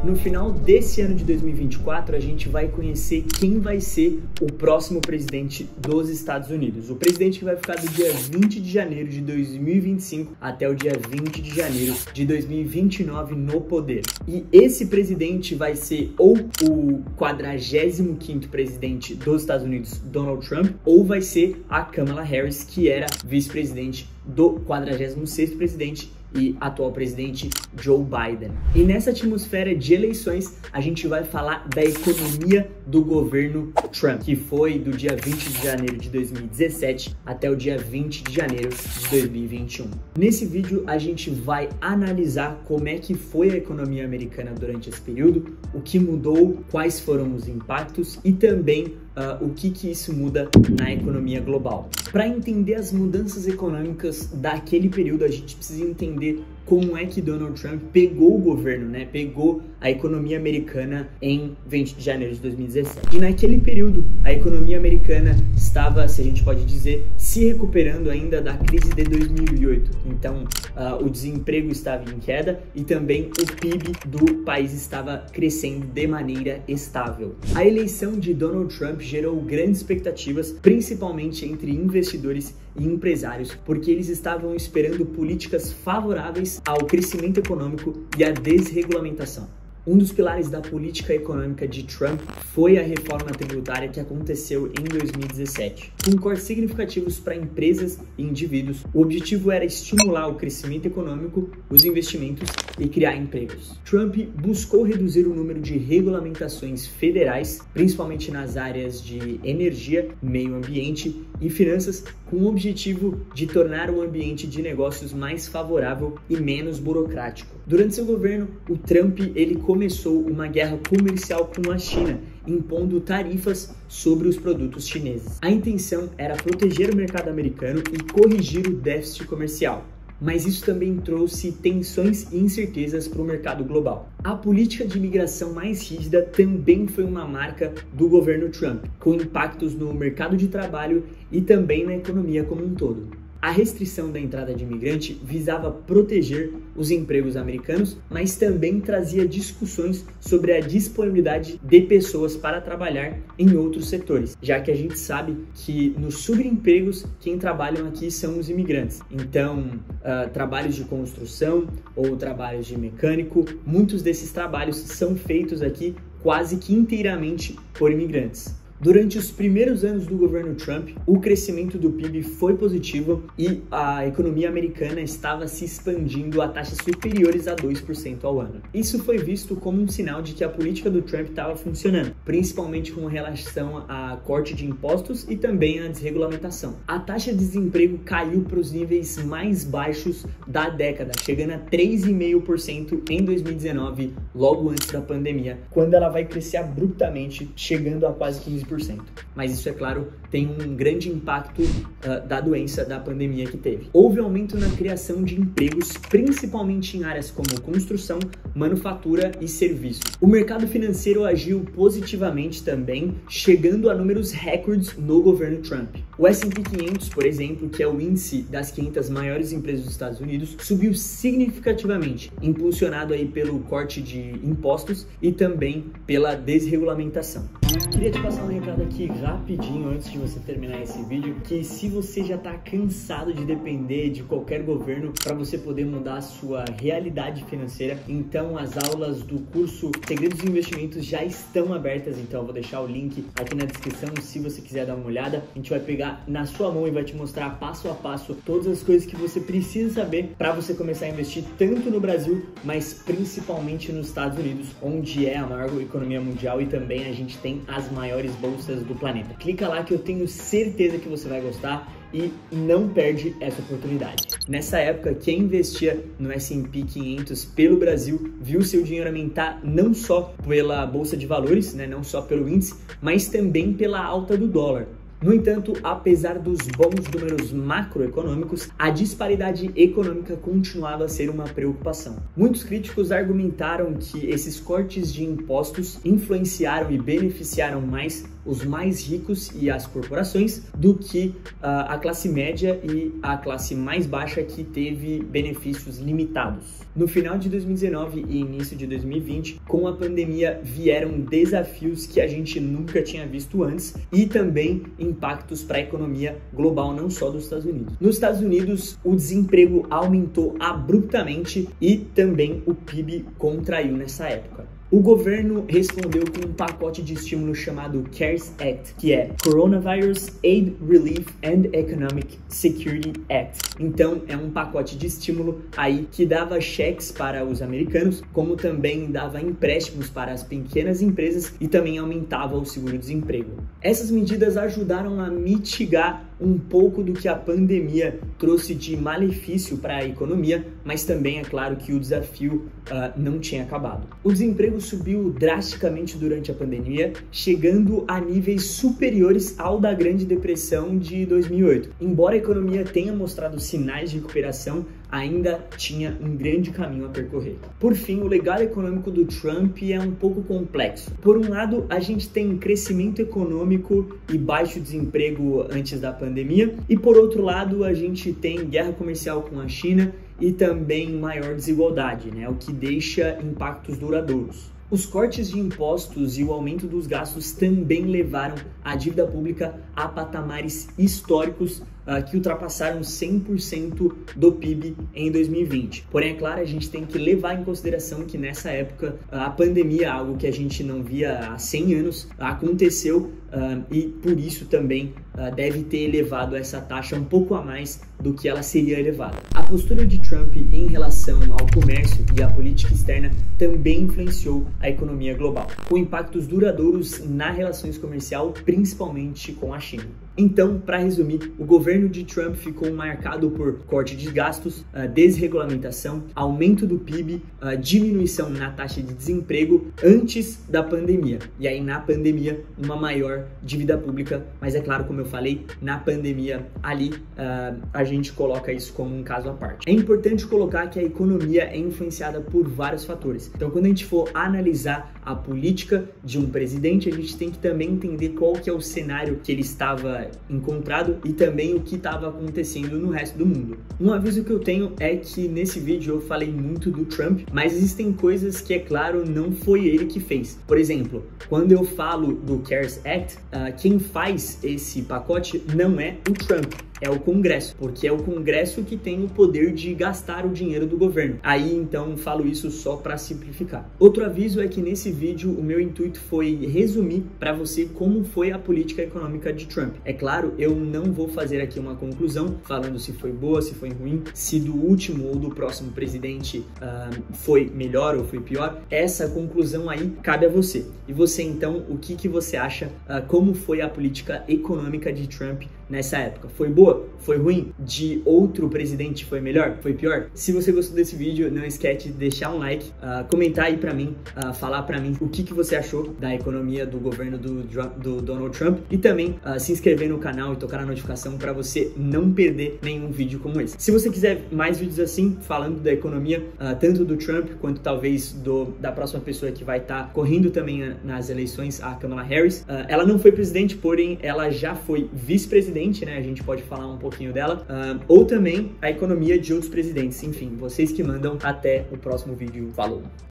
No final desse ano de 2024, a gente vai conhecer quem vai ser o próximo presidente dos Estados Unidos. O presidente que vai ficar do dia 20 de janeiro de 2025 até o dia 20 de janeiro de 2029 no poder. E esse presidente vai ser ou o 45º presidente dos Estados Unidos, Donald Trump, ou vai ser a Kamala Harris, que era vice-presidente do 46º presidente e atual presidente Joe Biden. E nessa atmosfera de eleições, a gente vai falar da economia do governo Trump, que foi do dia 20 de janeiro de 2017 até o dia 20 de janeiro de 2021. Nesse vídeo, a gente vai analisar como é que foi a economia americana durante esse período, o que mudou, quais foram os impactos e também o que isso muda na economia global. Para entender as mudanças econômicas daquele período, a gente precisa entender como é que Donald Trump pegou o governo, né? Pegou a economia americana em 20 de janeiro de 2017. E naquele período, a economia americana estava, se a gente pode dizer, se recuperando ainda da crise de 2008. Então, o desemprego estava em queda e também o PIB do país estava crescendo de maneira estável. A eleição de Donald Trump gerou grandes expectativas, principalmente entre investidores e empresários, porque eles estavam esperando políticas favoráveis ao crescimento econômico e à desregulamentação. Um dos pilares da política econômica de Trump foi a reforma tributária que aconteceu em 2017. Com cortes significativos para empresas e indivíduos, o objetivo era estimular o crescimento econômico, os investimentos e criar empregos. Trump buscou reduzir o número de regulamentações federais, principalmente nas áreas de energia, meio ambiente e finanças, com o objetivo de tornar o ambiente de negócios mais favorável e menos burocrático. Durante seu governo, o Trump começou uma guerra comercial com a China, impondo tarifas sobre os produtos chineses. A intenção era proteger o mercado americano e corrigir o déficit comercial. Mas isso também trouxe tensões e incertezas para o mercado global. A política de imigração mais rígida também foi uma marca do governo Trump, com impactos no mercado de trabalho e também na economia como um todo. A restrição da entrada de imigrante visava proteger os empregos americanos, mas também trazia discussões sobre a disponibilidade de pessoas para trabalhar em outros setores, já que a gente sabe que nos subempregos quem trabalham aqui são os imigrantes. Então, trabalhos de construção ou trabalhos de mecânico, muitos desses trabalhos são feitos aqui quase que inteiramente por imigrantes. Durante os primeiros anos do governo Trump, o crescimento do PIB foi positivo e a economia americana estava se expandindo a taxas superiores a 2% ao ano. Isso foi visto como um sinal de que a política do Trump estava funcionando, principalmente com relação a corte de impostos e também a desregulamentação. A taxa de desemprego caiu para os níveis mais baixos da década, chegando a 3,5% em 2019, logo antes da pandemia, quando ela vai crescer abruptamente, chegando a quase 15%. Mas isso, é claro, tem um grande impacto da doença, da pandemia que teve. Houve aumento na criação de empregos, principalmente em áreas como construção, manufatura e serviços. O mercado financeiro agiu positivamente também, chegando a números recordes no governo Trump. O S&P 500, por exemplo, que é o índice das 500 maiores empresas dos Estados Unidos, subiu significativamente, impulsionado aí pelo corte de impostos e também pela desregulamentação. Queria te passar um recado aqui rapidinho antes de você terminar esse vídeo, que se você já está cansado de depender de qualquer governo para você poder mudar a sua realidade financeira, então as aulas do curso Segredos de Investimentos já estão abertas, então eu vou deixar o link aqui na descrição se você quiser dar uma olhada. A gente vai pegar na sua mão e vai te mostrar passo a passo todas as coisas que você precisa saber para você começar a investir tanto no Brasil, mas principalmente nos Estados Unidos, onde é a maior economia mundial e também a gente tem as maiores bolsas do planeta. Clica lá que eu tenho certeza que você vai gostar e não perde essa oportunidade. Nessa época, quem investia no S&P 500 pelo Brasil viu seu dinheiro aumentar não só pela bolsa de valores, né, não só pelo índice, mas também pela alta do dólar. No entanto, apesar dos bons números macroeconômicos, a disparidade econômica continuava a ser uma preocupação. Muitos críticos argumentaram que esses cortes de impostos influenciaram e beneficiaram mais os mais ricos e as corporações do que a classe média e a classe mais baixa, que teve benefícios limitados. No final de 2019 e início de 2020, com a pandemia, vieram desafios que a gente nunca tinha visto antes e também impactos para a economia global, não só dos Estados Unidos. Nos Estados Unidos, o desemprego aumentou abruptamente e também o PIB contraiu nessa época. O governo respondeu com um pacote de estímulo chamado CARES Act, que é Coronavirus Aid, Relief and Economic Security Act. Então, é um pacote de estímulo aí que dava cheques para os americanos, como também dava empréstimos para as pequenas empresas e também aumentava o seguro-desemprego. Essas medidas ajudaram a mitigar um pouco do que a pandemia trouxe de malefício para a economia, mas também é claro que o desafio não tinha acabado. O desemprego subiu drasticamente durante a pandemia, chegando a níveis superiores ao da Grande Depressão de 2008. Embora a economia tenha mostrado sinais de recuperação, ainda tinha um grande caminho a percorrer. Por fim, o legado econômico do Trump é um pouco complexo. Por um lado, a gente tem crescimento econômico e baixo desemprego antes da pandemia, e por outro lado, a gente tem guerra comercial com a China e também maior desigualdade, o que deixa impactos duradouros. Os cortes de impostos e o aumento dos gastos também levaram a dívida pública a patamares históricos que ultrapassaram 100% do PIB em 2020. Porém, é claro, a gente tem que levar em consideração que nessa época a pandemia, algo que a gente não via há 100 anos, aconteceu e por isso também deve ter elevado essa taxa um pouco a mais do que ela seria elevada. A postura de Trump em relação ao comércio e à política externa também influenciou a economia global, com impactos duradouros na relações comercial, principalmente com a China. Então, para resumir, o governo de Trump ficou marcado por corte de gastos, desregulamentação, aumento do PIB, diminuição na taxa de desemprego antes da pandemia. E aí, na pandemia, uma maior dívida pública, mas é claro, como eu falei, na pandemia ali a gente coloca isso como um caso à parte. É importante colocar que a economia é influenciada por vários fatores. Então, quando a gente for analisar a política de um presidente, a gente tem que também entender qual que é o cenário que ele estava encontrado e também o que estava acontecendo no resto do mundo. Um aviso que eu tenho é que nesse vídeo eu falei muito do Trump, mas existem coisas que, é claro, não foi ele que fez. Por exemplo, quando eu falo do CARES Act, quem faz esse pacote não é o Trump, é o Congresso, porque é o Congresso que tem o poder de gastar o dinheiro do governo. Aí, então, falo isso só para simplificar. Outro aviso é que nesse vídeo o meu intuito foi resumir para você como foi a política econômica de Trump. É claro, eu não vou fazer aqui uma conclusão falando se foi boa, se foi ruim, se do último ou do próximo presidente foi melhor ou foi pior. Essa conclusão aí cabe a você. E você, então, o que você acha, como foi a política econômica de Trump nessa época? Foi boa? Foi ruim? De outro presidente foi melhor? Foi pior? Se você gostou desse vídeo, não esquece de deixar um like, comentar aí pra mim, falar pra mim o que você achou da economia do governo do Donald Trump e também se inscrever no canal e tocar na notificação para você não perder nenhum vídeo como esse. Se você quiser mais vídeos assim, falando da economia, tanto do Trump quanto talvez da próxima pessoa que vai estar correndo também nas eleições, a Kamala Harris, ela não foi presidente, porém ela já foi vice-presidente, né? A gente pode falar um pouquinho dela, ou também a economia de outros presidentes. Enfim, vocês que mandam. Até o próximo vídeo. Falou!